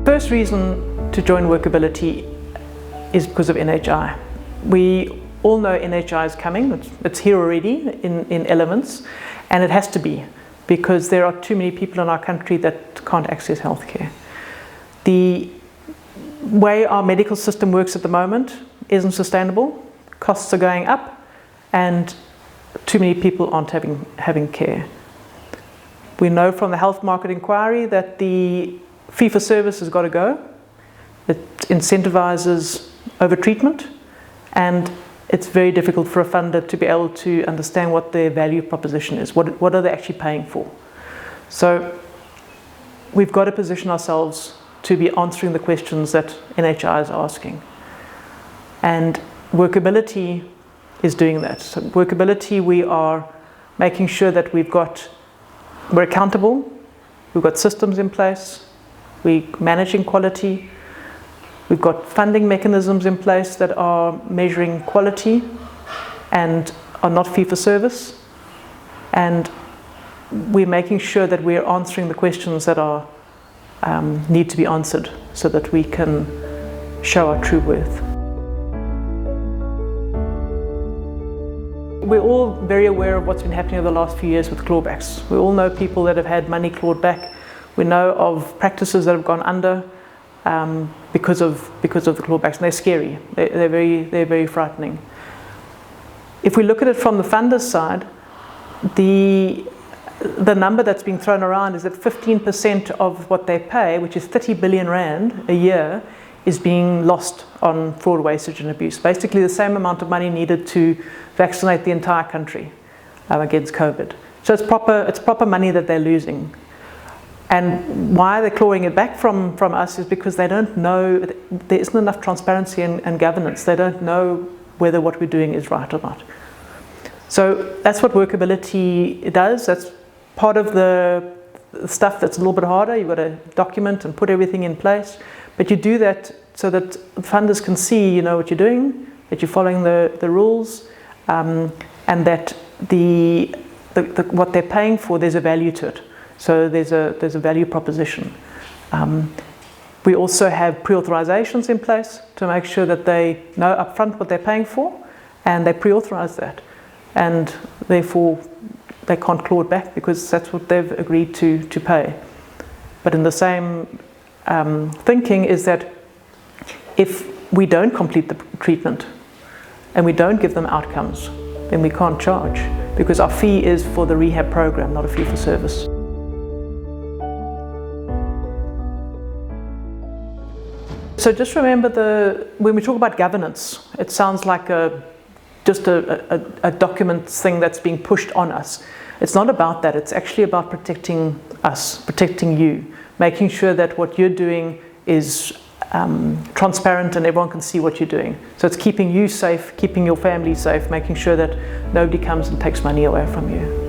First reason to join Workability is because of NHI. We all know NHI is coming. It's here already in elements, and it has to be, because there are too many people in our country that can't access healthcare. The way our medical system works at the moment isn't sustainable. Costs are going up, and too many people aren't having care. We know from the health market inquiry that the fee-for-service has got to go. It incentivizes overtreatment, and it's very difficult for a funder to be able to understand what their value proposition is. What are they actually paying for? So we've got to position ourselves to be answering the questions that NHI is asking. And Workability is doing that. So Workability, we are making sure that we're accountable, we've got systems in place, we're managing quality, we've got funding mechanisms in place that are measuring quality and are not fee-for-service, and we're making sure that we're answering the questions that are need to be answered so that we can show our true worth. We're all very aware of what's been happening over the last few years with clawbacks. We all know people that have had money clawed back. We know of practices that have gone under because of the clawbacks, and they're scary. They're very frightening. If we look at it from the funder's side, the number that's being thrown around is that 15% of what they pay, which is 30 billion rand a year, is being lost on fraud, wastage and abuse. Basically the same amount of money needed to vaccinate the entire country against COVID. So it's proper money that they're losing. And why they're clawing it back from us is because they don't know, there isn't enough transparency and governance. They don't know whether what we're doing is right or not. So that's what Workability does. That's part of the stuff that's a little bit harder. You've got to document and put everything in place. But you do that so that funders can see you know what you're doing, that you're following the rules, and that what they're paying for, there's a value to it. So there's a value proposition. We also have pre-authorizations in place to make sure that they know upfront what they're paying for, and they pre-authorize that. And therefore, they can't claw it back because that's what they've agreed to pay. But in the same thinking is that if we don't complete the treatment and we don't give them outcomes, then we can't charge, because our fee is for the rehab program, not a fee for service. So just remember, when we talk about governance, it sounds like just a document thing that's being pushed on us. It's not about that. It's actually about protecting us, protecting you, making sure that what you're doing is transparent and everyone can see what you're doing. So it's keeping you safe, keeping your family safe, making sure that nobody comes and takes money away from you.